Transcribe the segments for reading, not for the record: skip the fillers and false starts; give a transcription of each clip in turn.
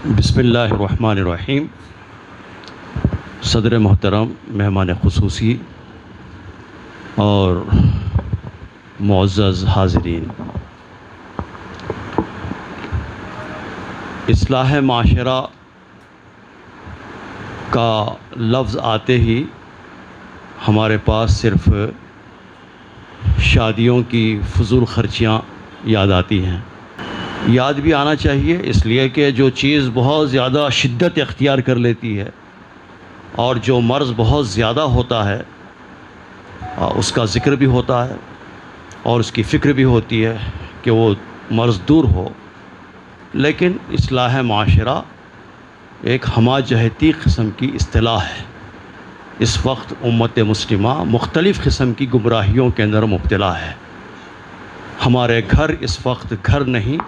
بسم اللہ الرحمن الرحیم۔ صدر محترم، مہمان خصوصی اور معزز حاضرین، اصلاح معاشرہ کا لفظ آتے ہی ہمارے پاس صرف شادیوں کی فضول خرچیاں یاد آتی ہیں۔ یاد بھی آنا چاہیے، اس لیے کہ جو چیز بہت زیادہ شدت اختیار کر لیتی ہے اور جو مرض بہت زیادہ ہوتا ہے اس کا ذکر بھی ہوتا ہے اور اس کی فکر بھی ہوتی ہے کہ وہ مرض دور ہو، لیکن اصلاح معاشرہ ایک ہمہ جہتی قسم کی اصطلاح ہے۔ اس وقت امت مسلمہ مختلف قسم کی گمراہیوں کے اندر مبتلا ہے۔ ہمارے گھر اس وقت گھر نہیں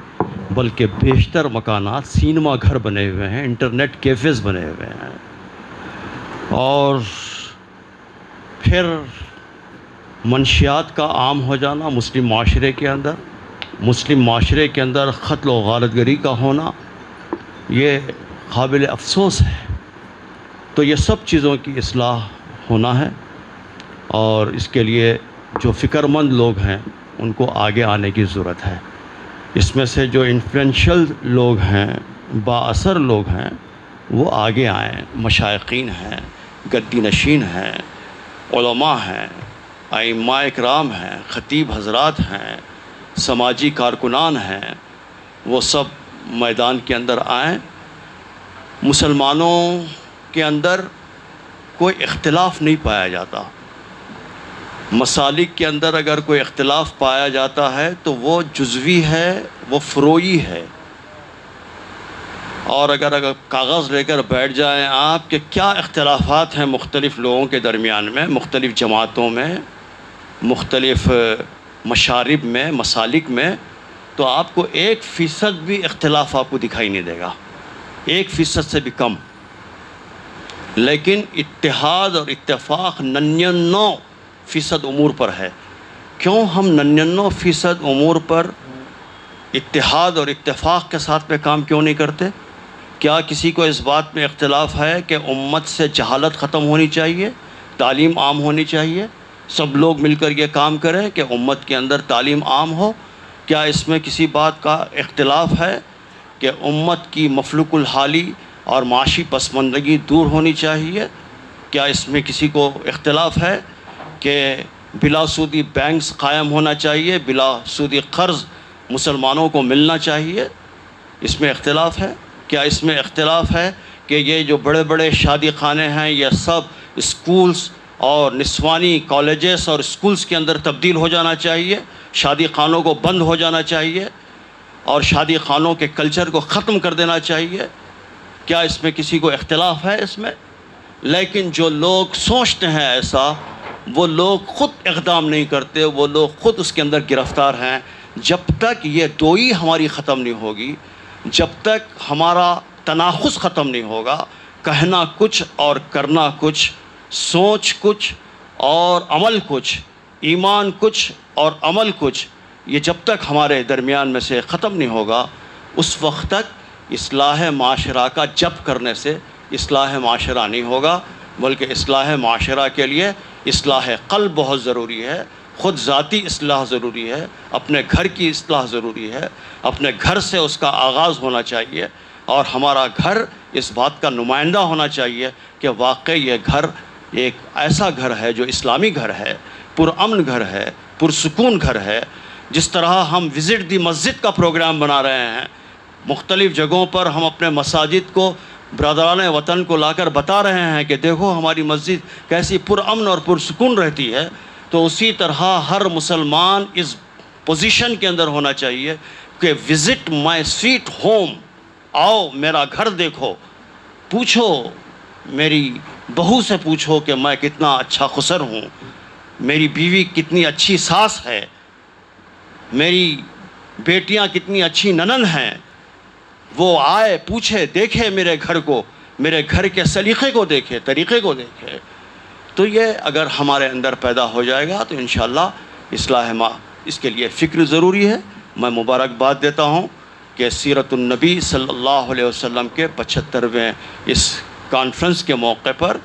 بلکہ بیشتر مکانات سینما گھر بنے ہوئے ہیں، انٹرنیٹ کیفیز بنے ہوئے ہیں، اور پھر منشیات کا عام ہو جانا مسلم معاشرے کے اندر قتل و غارت گری کا ہونا، یہ قابل افسوس ہے۔ تو یہ سب چیزوں کی اصلاح ہونا ہے، اور اس کے لیے جو فکر مند لوگ ہیں ان کو آگے آنے کی ضرورت ہے۔ اس میں سے جو انفلوئنشل لوگ ہیں، با اثر لوگ ہیں، وہ آگے آئیں۔ مشائقین ہیں، گدی نشین ہیں، علماء ہیں، ائمہ اکرام ہیں، خطیب حضرات ہیں، سماجی کارکنان ہیں، وہ سب میدان کے اندر آئیں۔ مسلمانوں کے اندر کوئی اختلاف نہیں پایا جاتا۔ مسالک کے اندر اگر کوئی اختلاف پایا جاتا ہے تو وہ جزوی ہے، وہ فروعی ہے۔ اور اگر کاغذ لے کر بیٹھ جائیں آپ کہ کیا اختلافات ہیں مختلف لوگوں کے درمیان میں، مختلف جماعتوں میں، مختلف مشارب میں، مسالک میں، تو آپ کو 1% بھی اختلاف آپ کو دکھائی نہیں دے گا، 1% سے بھی کم۔ لیکن اتحاد اور اتفاق 99% امور پر ہے۔ کیوں ہم 99% امور پر اتحاد اور اتفاق کے ساتھ میں کام کیوں نہیں کرتے؟ کیا کسی کو اس بات میں اختلاف ہے کہ امت سے جہالت ختم ہونی چاہیے، تعلیم عام ہونی چاہیے، سب لوگ مل کر یہ کام کریں کہ امت کے اندر تعلیم عام ہو؟ کیا اس میں کسی بات کا اختلاف ہے کہ امت کی مفلوک الحالی اور معاشی پسماندگی دور ہونی چاہیے؟ کیا اس میں کسی کو اختلاف ہے کہ بلا سودی بینکس قائم ہونا چاہیے، بلا سودی قرض مسلمانوں کو ملنا چاہیے؟ اس میں اختلاف ہے؟ کیا اس میں اختلاف ہے کہ یہ جو بڑے بڑے شادی خانے ہیں یہ سب اسکولز اور نسوانی کالجز اور اسکولز کے اندر تبدیل ہو جانا چاہیے، شادی خانوں کو بند ہو جانا چاہیے اور شادی خانوں کے کلچر کو ختم کر دینا چاہیے؟ کیا اس میں کسی کو اختلاف ہے اس میں؟ لیکن جو لوگ سوچتے ہیں ایسا، وہ لوگ خود اقدام نہیں کرتے، وہ لوگ خود اس کے اندر گرفتار ہیں۔ جب تک یہ دوئی ہماری ختم نہیں ہوگی، جب تک ہمارا تناقض ختم نہیں ہوگا، کہنا کچھ اور کرنا کچھ، سوچ کچھ اور عمل کچھ، ایمان کچھ اور عمل کچھ، یہ جب تک ہمارے درمیان میں سے ختم نہیں ہوگا، اس وقت تک اصلاح معاشرہ کا جپ کرنے سے اصلاح معاشرہ نہیں ہوگا، بلکہ اصلاح معاشرہ کے لیے اصلاح قلب بہت ضروری ہے، خود ذاتی اصلاح ضروری ہے، اپنے گھر کی اصلاح ضروری ہے، اپنے گھر سے اس کا آغاز ہونا چاہیے، اور ہمارا گھر اس بات کا نمائندہ ہونا چاہیے کہ واقعی یہ گھر ایک ایسا گھر ہے جو اسلامی گھر ہے، پرامن گھر ہے، پرسکون گھر ہے۔ جس طرح ہم وزٹ دی مسجد کا پروگرام بنا رہے ہیں، مختلف جگہوں پر ہم اپنے مساجد کو برادران وطن کو لا کر بتا رہے ہیں کہ دیکھو ہماری مسجد کیسی پرامن اور پرسکون رہتی ہے، تو اسی طرح ہر مسلمان اس پوزیشن کے اندر ہونا چاہیے کہ وزٹ مائی سویٹ ہوم، آؤ میرا گھر دیکھو، پوچھو میری بہو سے پوچھو کہ میں کتنا اچھا خسر ہوں، میری بیوی کتنی اچھی ساس ہے، میری بیٹیاں کتنی اچھی ننند ہیں۔ وہ آئے، پوچھے، دیکھے میرے گھر کو، میرے گھر کے سلیقے کو دیکھے، طریقے کو دیکھے۔ تو یہ اگر ہمارے اندر پیدا ہو جائے گا تو انشاءاللہ اصلاح اس کے لیے فکر ضروری ہے۔ میں مبارکباد دیتا ہوں کہ سیرت النبی صلی اللہ علیہ وسلم کے 75ویں اس کانفرنس کے موقع پر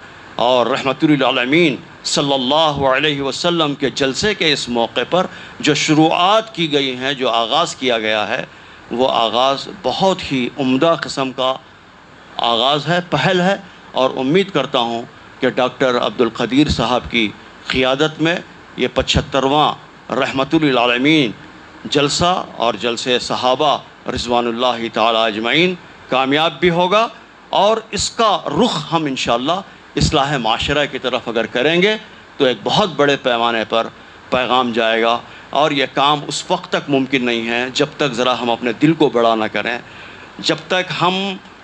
اور رحمت للعالمین صلی اللہ علیہ وسلم کے جلسے کے اس موقع پر جو شروعات کی گئی ہیں، جو آغاز کیا گیا ہے، وہ آغاز بہت ہی عمدہ قسم کا آغاز ہے، پہل ہے، اور امید کرتا ہوں کہ ڈاکٹر عبدالقدیر صاحب کی قیادت میں یہ 75واں رحمت للعالمین جلسہ اور جلسے صحابہ رضوان اللہ تعالی اجمعین کامیاب بھی ہوگا، اور اس کا رخ ہم انشاءاللہ اصلاح معاشرہ کی طرف اگر کریں گے تو ایک بہت بڑے پیمانے پر پیغام جائے گا، اور یہ کام اس وقت تک ممکن نہیں ہے جب تک ذرا ہم اپنے دل کو بڑا نہ کریں، جب تک ہم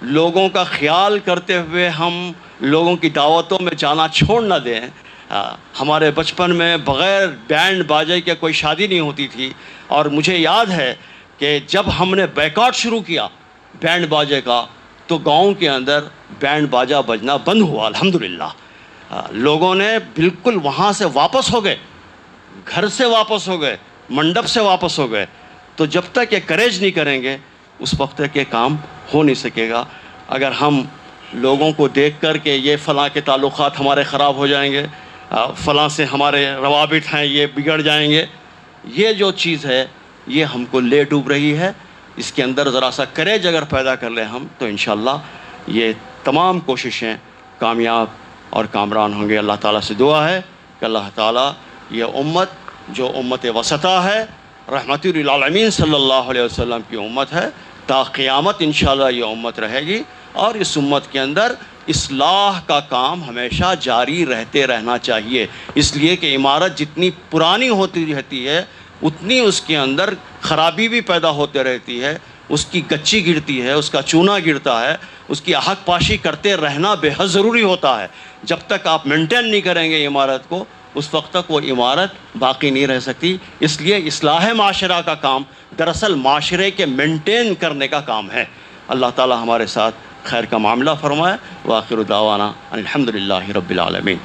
لوگوں کا خیال کرتے ہوئے ہم لوگوں کی دعوتوں میں جانا چھوڑ نہ دیں۔ ہمارے بچپن میں بغیر بینڈ باجے کے کوئی شادی نہیں ہوتی تھی، اور مجھے یاد ہے کہ جب ہم نے بیکاٹ شروع کیا بینڈ باجے کا تو گاؤں کے اندر بینڈ باجا بجنا بند ہوا الحمدللہ۔ لوگوں نے بالکل وہاں سے واپس ہو گئے، گھر سے واپس ہو گئے، منڈپ سے واپس ہو گئے۔ تو جب تک یہ کریج نہیں کریں گے اس وقت تک یہ کام ہو نہیں سکے گا۔ اگر ہم لوگوں کو دیکھ کر کے یہ فلاں کے تعلقات ہمارے خراب ہو جائیں گے، فلاں سے ہمارے روابط ہیں یہ بگڑ جائیں گے، یہ جو چیز ہے یہ ہم کو لے ڈوب رہی ہے۔ اس کے اندر ذرا سا کریج اگر پیدا کر لیں ہم تو انشاءاللہ یہ تمام کوششیں کامیاب اور کامران ہوں گے۔ اللہ تعالیٰ سے دعا ہے کہ اللہ تعالیٰ یہ امت جو امت وسطیٰ ہے، رحمت للعالمین صلی اللہ علیہ وسلم کی امت ہے، تا قیامت انشاءاللہ یہ امت رہے گی، اور اس امت کے اندر اصلاح کا کام ہمیشہ جاری رہتے رہنا چاہیے، اس لیے کہ عمارت جتنی پرانی ہوتی رہتی ہے اتنی اس کے اندر خرابی بھی پیدا ہوتے رہتی ہے، اس کی گچی گرتی ہے، اس کا چونا گرتا ہے، اس کی حق پاشی کرتے رہنا بے حد ضروری ہوتا ہے۔ جب تک آپ مینٹین نہیں کریں گے عمارت کو اس وقت تک وہ عمارت باقی نہیں رہ سکتی۔ اس لیے اصلاح معاشرہ کا کام دراصل معاشرے کے مینٹین کرنے کا کام ہے۔ اللہ تعالی ہمارے ساتھ خیر کا معاملہ فرمائے۔ وآخر دعوانا ان الحمدللہ رب العالمین۔